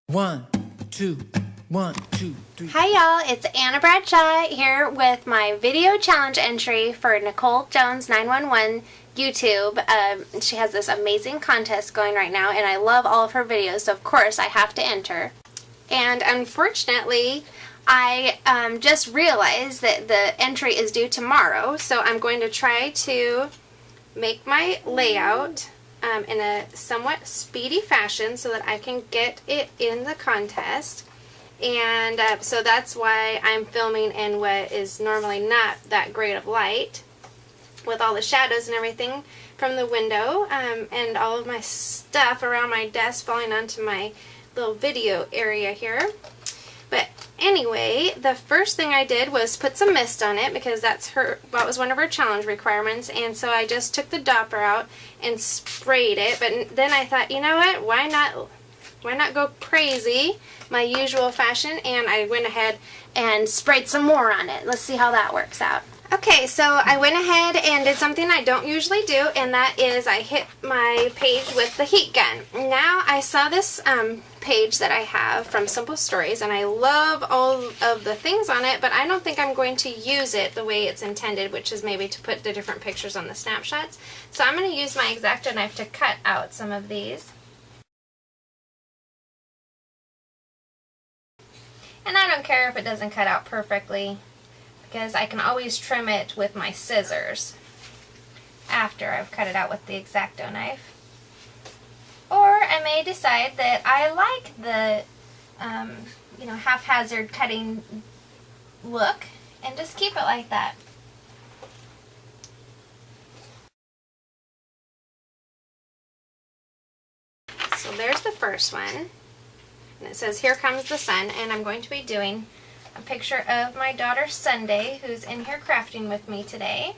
1, 2, 1, 2, 3. Hi y'all, it's Anna Bradshaw here with my video challenge entry for Nicole Jones 911 YouTube. She has this amazing contest going right now and I love all of her videos, so of course I have to enter. And unfortunately, I just realized that the entry is due tomorrow, so I'm going to try to make my layout in a somewhat speedy fashion so that I can get it in the contest. And so that's why I'm filming in what is normally not that great of light, with all the shadows and everything from the window, and all of my stuff around my desk falling onto my little video area here. But anyway, the first thing I did was put some mist on it because that was one of her challenge requirements, and so I just took the dopper out and sprayed it. But then I thought, you know what, why not go crazy, my usual fashion, and I went ahead and sprayed some more on it. Let's see how that works out. Okay, so I went ahead and did something I don't usually do, and that is I hit my page with the heat gun. Now, I saw this page that I have from Simple Stories, and I love all of the things on it, but I don't think I'm going to use it the way it's intended, which is maybe to put the different pictures on the snapshots. So I'm going to use my X-Acto knife to cut out some of these. And I don't care if it doesn't cut out perfectly, because I can always trim it with my scissors after I've cut it out with the X-Acto knife. Or I may decide that I like the, haphazard cutting look and just keep it like that. So there's the first one. And it says, "Here comes the sun," and I'm going to be doing a picture of my daughter Sunday, who's in here crafting with me today.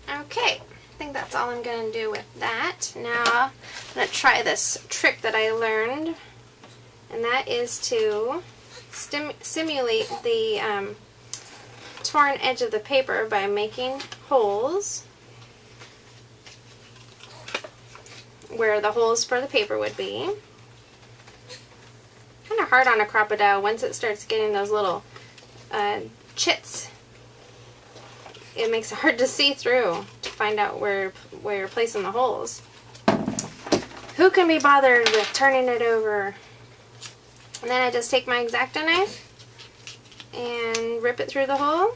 Okay, I think that's all I'm going to do with that. Now, I'm going to try this trick that I learned, and that is to simulate the torn edge of the paper by making holes where the holes for the paper would be. Kind of hard on a crocodile once it starts getting those little chits. It makes it hard to see through to find out where you're placing the holes. Who can be bothered with turning it over? And then I just take my X-Acto knife and rip it through the hole.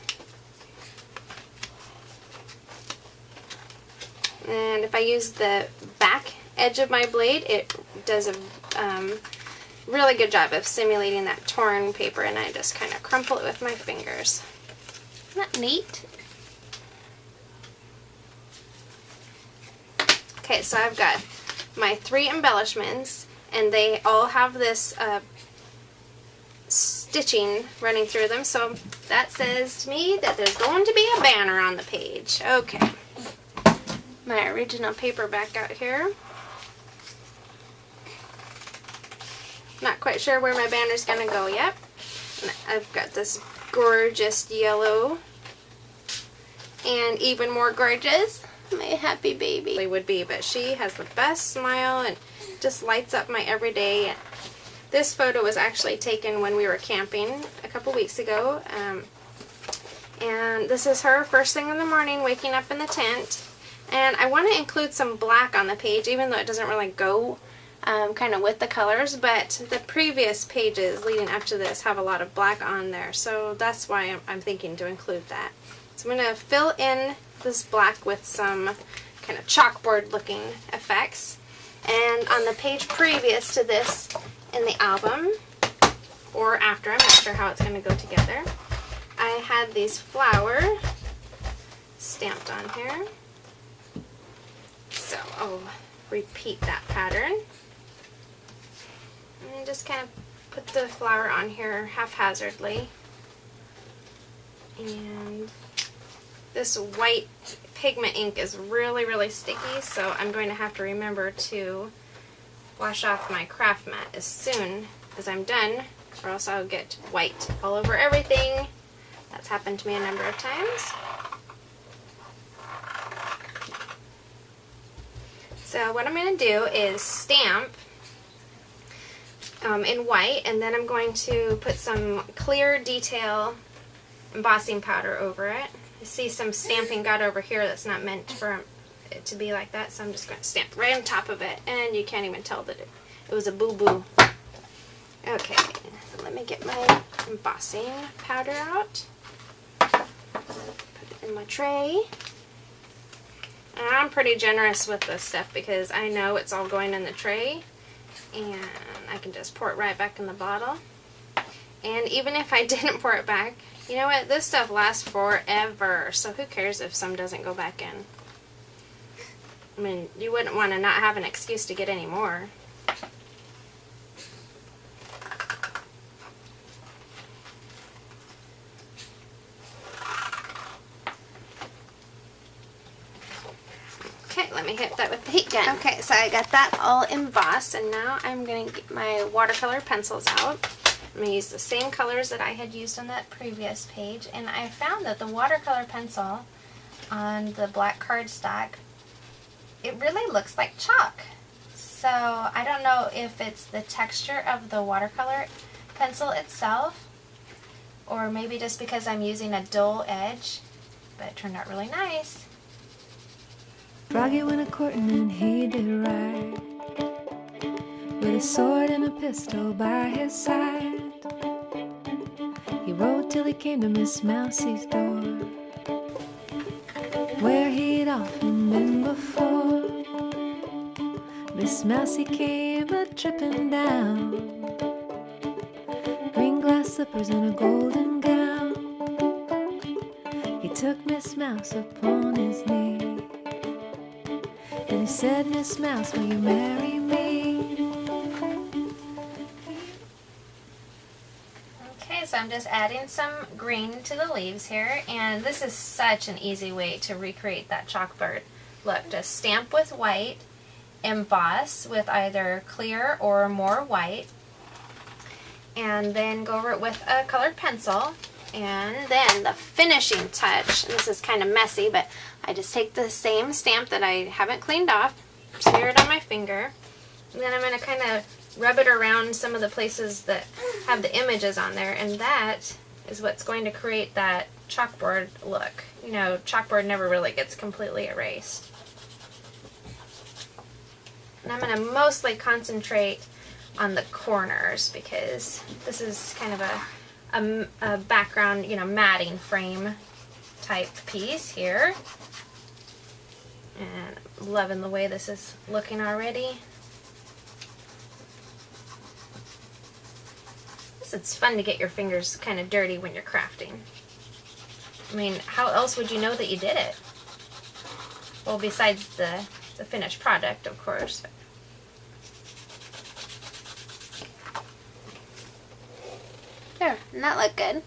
And if I use the back edge of my blade, it does a really good job of simulating that torn paper, and I just kind of crumple it with my fingers. Isn't that neat? Okay, so I've got my 3 embellishments, and they all have this stitching running through them, so that says to me that there's going to be a banner on the page. Okay, my original paper back out here. Not quite sure where my banner's gonna go yet. And I've got this gorgeous yellow, and even more gorgeous, my happy baby would be, but she has the best smile and just lights up my everyday. This photo was actually taken when we were camping a couple weeks ago, and this is her first thing in the morning waking up in the tent. And I want to include some black on the page, even though it doesn't really go kind of with the colors, but the previous pages leading up to this have a lot of black on there, so that's why I'm thinking to include that. So I'm going to fill in this black with some kind of chalkboard looking effects. And on the page previous to this in the album, or after, I'm not sure how it's going to go together, I had these flowers stamped on here. So I'll repeat that pattern. And just kind of put the flower on here haphazardly. And this white pigment ink is really sticky, so I'm going to have to remember to wash off my craft mat as soon as I'm done or else I'll get white all over everything. That's happened to me a number of times. So what I'm going to do is stamp in white, and then I'm going to put some clear detail embossing powder over it. I see some stamping got over here that's not meant for it to be like that, so I'm just going to stamp right on top of it, and you can't even tell that it was a boo-boo. Okay, so let me get my embossing powder out. Put it in my tray. And I'm pretty generous with this stuff because I know it's all going in the tray, and I can just pour it right back in the bottle. And even if I didn't pour it back, you know what, this stuff lasts forever, so who cares if some doesn't go back in. I mean, you wouldn't want to not have an excuse to get any more. Okay, let me hit that with the heat gun. Okay, so I got that all embossed, and now I'm going to get my watercolor pencils out. I'm going to use the same colors that I had used on that previous page, and I found that the watercolor pencil on the black cardstock, it really looks like chalk. So I don't know if it's the texture of the watercolor pencil itself, or maybe just because I'm using a dull edge, but it turned out really nice. Froggy went a courting and he did right, with a sword and a pistol by his side. He rode till he came to Miss Mousie's door, where he'd often been before. Miss Mousie came a-tripping down, green glass slippers and a golden gown. He took Miss Mouse upon his knee, and he said, Miss Mouse, will you marry me? Okay, so I'm just adding some green to the leaves here, and this is such an easy way to recreate that chalkboard. Look, just stamp with white, emboss with either clear or more white, and then go over it with a colored pencil. And then the finishing touch, and this is kind of messy, but I just take the same stamp that I haven't cleaned off, smear it on my finger, and then I'm going to kind of rub it around some of the places that have the images on there, and that is what's going to create that chalkboard look. You know, chalkboard never really gets completely erased. And I'm going to mostly concentrate on the corners because this is kind of a background, you know, matting frame type piece here. And I'm loving the way this is looking already. It's fun to get your fingers kind of dirty when you're crafting. I mean, how else would you know that you did it? Well, besides the finished product, of course. There, doesn't that look good?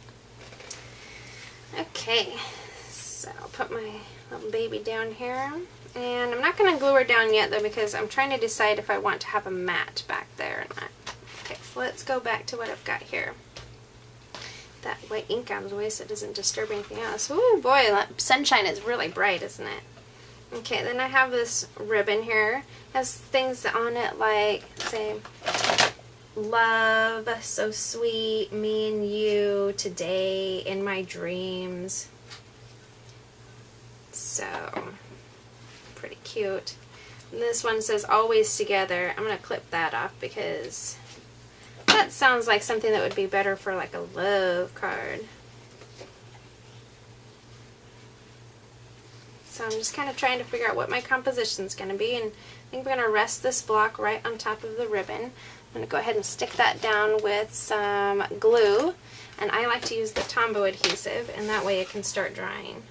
Okay, so I'll put my little baby down here. And I'm not going to glue her down yet though, because I'm trying to decide if I want to have a mat back there or not. Okay, so let's go back to what I've got here. That white ink out of the way so it doesn't disturb anything else. Ooh boy, that sunshine is really bright, isn't it? Okay, then I have this ribbon here. It has things on it like, say, love, so sweet, me and you, today, in my dreams. So, pretty cute. And this one says always together. I'm going to clip that off because that sounds like something that would be better for like a love card. So I'm just kind of trying to figure out what my composition is going to be, and I think we're going to rest this block right on top of the ribbon. I'm going to go ahead and stick that down with some glue, and I like to use the Tombow adhesive, and that way it can start drying.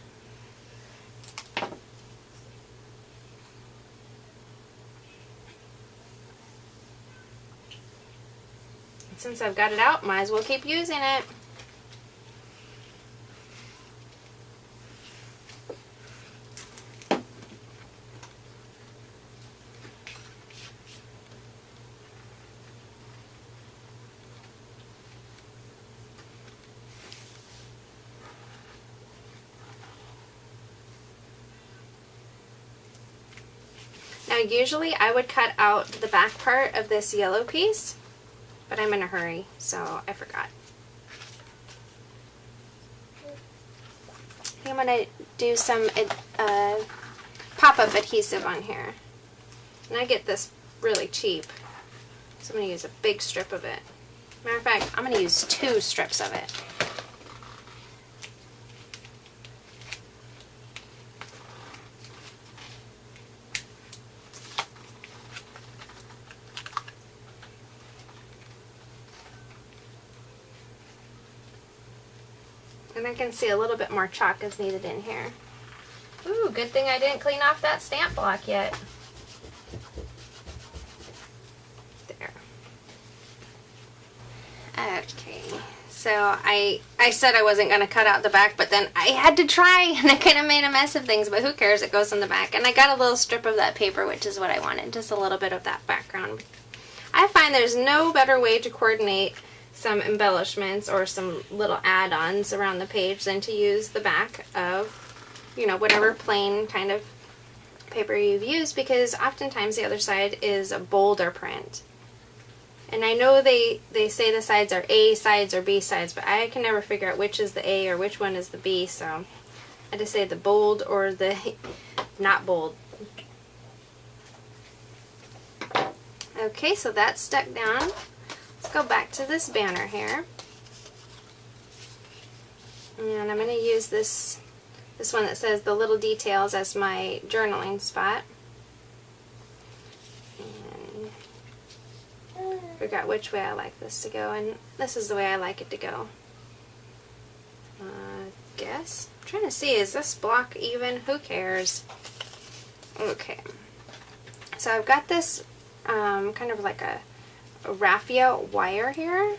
Since I've got it out, might as well keep using it. Usually I would cut out the back part of this yellow piece, but I'm in a hurry, so I forgot. I'm going to do some pop-up adhesive on here. And I get this really cheap, so I'm going to use a big strip of it. Matter of fact, I'm going to use 2 strips of it. And I can see a little bit more chalk is needed in here. Ooh, good thing I didn't clean off that stamp block yet. There. Okay, so I said I wasn't going to cut out the back, but then I had to try, and I kind of made a mess of things, but who cares, it goes in the back. And I got a little strip of that paper, which is what I wanted, just a little bit of that background. I find there's no better way to coordinate some embellishments or some little add-ons around the page than to use the back of, you know, whatever plain kind of paper you've used, because oftentimes the other side is a bolder print. And I know they say the sides are A sides or B sides, but I can never figure out which is the A or which one is the B, so I just say the bold or the not bold. Okay, so that's stuck down. Let's go back to this banner here. And I'm going to use this one that says the little details as my journaling spot. And figure out which way I like this to go, and this is the way I like it to go. Guess. I'm trying to see, is this block even? Who cares? Okay. So I've got this kind of like a raffia wire here,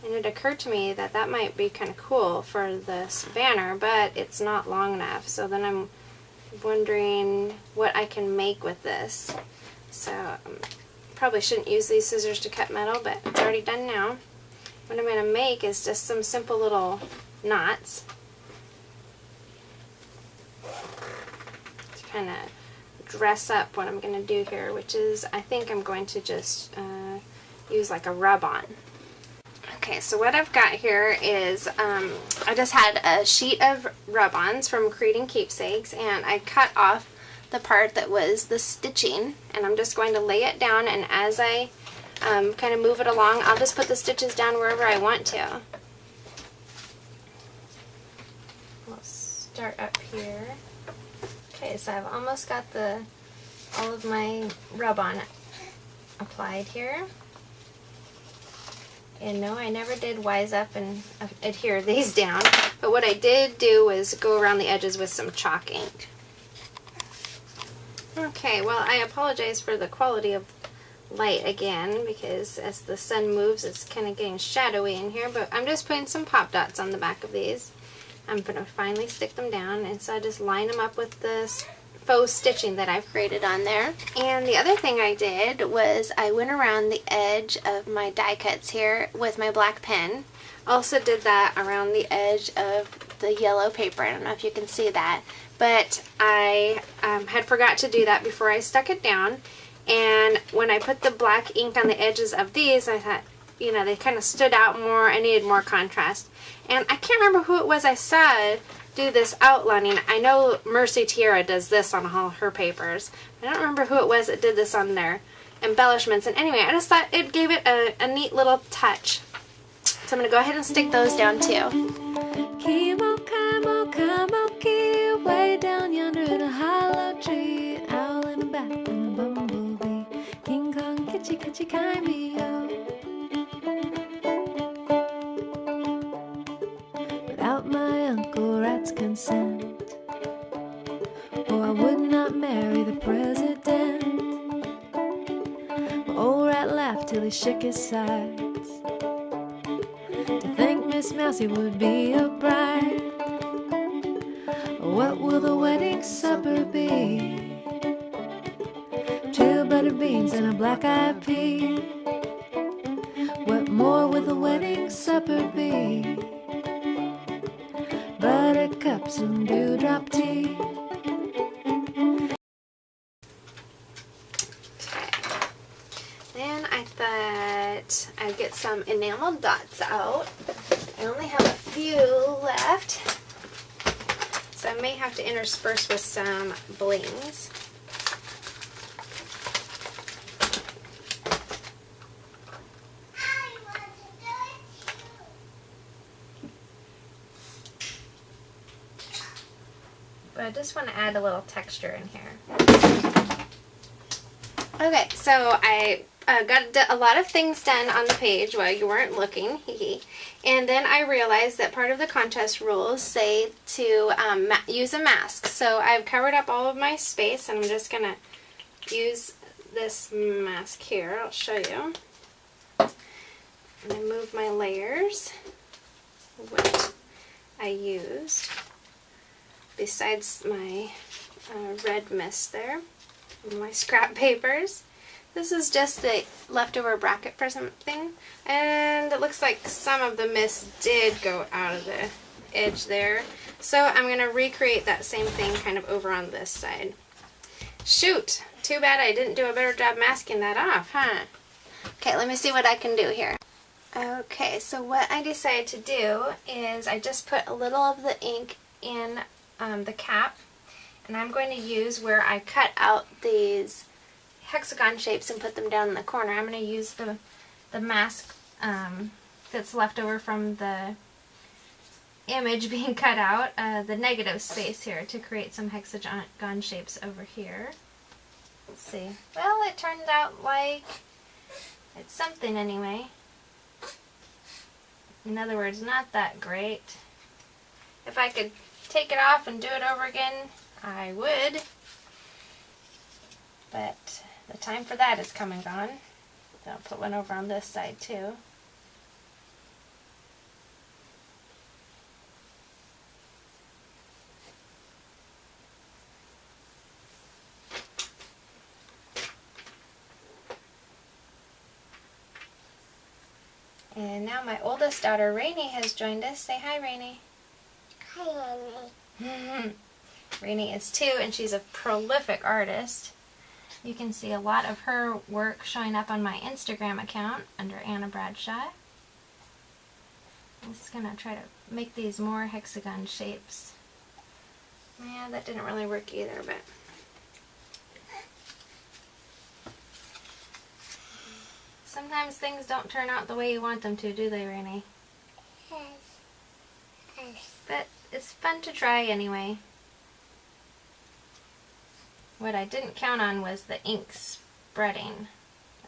and it occurred to me that that might be kind of cool for this banner, but it's not long enough, so then I'm wondering what I can make with this. So probably shouldn't use these scissors to cut metal, but it's already done now. What I'm going to make is just some simple little knots to kind of dress up what I'm going to do here, which is, I think I'm going to just use like a rub-on. Okay, so what I've got here is, I just had a sheet of rub-ons from Creating Keepsakes, and I cut off the part that was the stitching, and I'm just going to lay it down, and as I kind of move it along, I'll just put the stitches down wherever I want to. We'll start up here. Okay, so I've almost got all of my rub-on applied here. And no, I never did wise up and adhere these down, but what I did do was go around the edges with some chalk ink. Okay, well, I apologize for the quality of light again, because as the sun moves it's kind of getting shadowy in here, but I'm just putting some pop dots on the back of these. I'm going to finally stick them down, and so I just line them up with this faux stitching that I've created on there. And the other thing I did was I went around the edge of my die cuts here with my black pen. Also did that around the edge of the yellow paper. I don't know if you can see that, but I had forgot to do that before I stuck it down. And when I put the black ink on the edges of these, I thought, you know, they kind of stood out more. I needed more contrast. And I can't remember who it was I saw do this outlining. I know Mercy Tiara does this on all her papers. I don't remember who it was that did this on their embellishments. And anyway, I just thought it gave it a neat little touch. So I'm going to go ahead and stick those down too. Way down yonder in a hollow tree, an owl and a bat and a bumblebee, King Kong, kitchy, kitchy, kaimio. Without my Uncle Rat's consent, oh, I would not marry the president. My old rat laughed till he shook his sides, to think Miss Mousy would be a bride. What will the wedding supper be? 2 buttered beans and a black-eyed pea. What more will the wedding supper be? Buttercups and dewdrop tea. some enamel dots out. I only have a few left, so I may have to intersperse with some blings. But I just want to add a little texture in here. Okay, so I got a lot of things done on the page while you weren't looking, and then I realized that part of the contest rules say to use a mask. So I've covered up all of my space, and I'm just going to use this mask here. I'll show you. I'm going to move my layers, what I used, besides my red mist there, and my scrap papers. This is just the leftover bracket for something, and it looks like some of the mist did go out of the edge there. So I'm going to recreate that same thing kind of over on this side. Shoot! Too bad I didn't do a better job masking that off, huh? Okay, let me see what I can do here. Okay, so what I decided to do is I just put a little of the ink in the cap, and I'm going to use where I cut out these hexagon shapes and put them down in the corner. I'm going to use the mask that's left over from the image being cut out, the negative space here, to create some hexagon shapes over here. Let's see. Well, it turned out like it's something anyway. In other words, not that great. If I could take it off and do it over again, I would. But the time for that is come and gone. So I'll put one over on this side too. And now my oldest daughter, Rainey, has joined us. Say hi, Rainey. Hi, Annie. Rainey is 2, and she's a prolific artist. You can see a lot of her work showing up on my Instagram account under Anna Bradshaw. I'm just going to try to make these more hexagon shapes. Yeah, that didn't really work either, but... sometimes things don't turn out the way you want them to, do they, Rainey? Yes. Yes. But it's fun to try anyway. What I didn't count on was the ink spreading,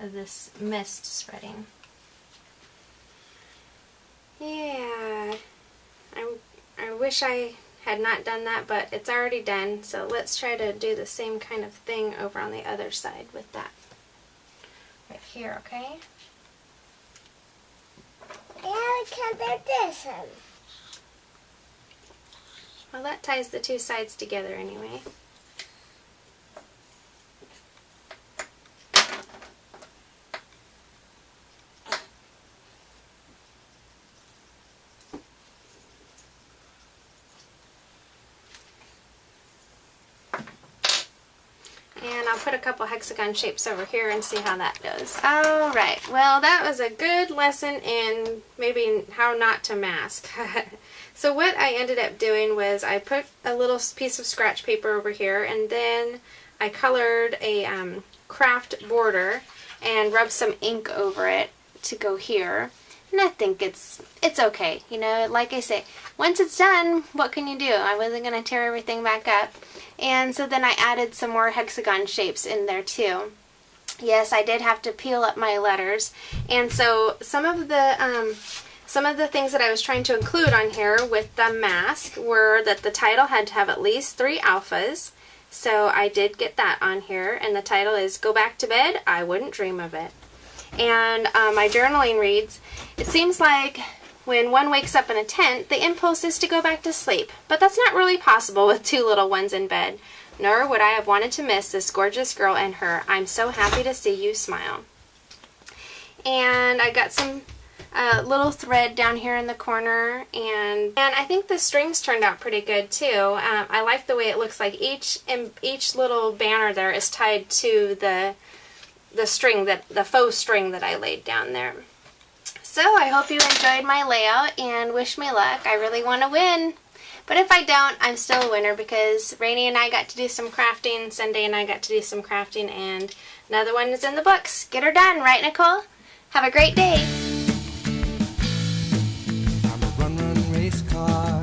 this mist spreading. Yeah, I wish I had not done that, but it's already done, so let's try to do the same kind of thing over on the other side with that. Right here, okay? Yeah, we can do this one. Well, that ties the two sides together anyway. And I'll put a couple hexagon shapes over here and see how that goes. Alright, well that was a good lesson in maybe how not to mask. So what I ended up doing was I put a little piece of scratch paper over here, and then I colored a craft border and rubbed some ink over it to go here. And I think it's okay. You know, like I say, once it's done, what can you do? I wasn't going to tear everything back up. And so then I added some more hexagon shapes in there too. Yes, I did have to peel up my letters. And so some of the things that I was trying to include on here with the mask were that the title had to have at least 3 alphas. So I did get that on here. And the title is Go Back to Bed, I Wouldn't Dream of It. And my journaling reads, it seems like when one wakes up in a tent, the impulse is to go back to sleep. But that's not really possible with 2 little ones in bed. Nor would I have wanted to miss this gorgeous girl and her. I'm so happy to see you smile. And I got some little thread down here in the corner. And I think the strings turned out pretty good too. I like the way it looks like each little banner there is tied to the string, the faux string that I laid down there. So I hope you enjoyed my layout and wish me luck. I really want to win. But if I don't, I'm still a winner because Rainey and I got to do some crafting, Sunday and I got to do some crafting, and another one is in the books. Get her done, right, Nicole? Have a great day. I'm a run, run race car.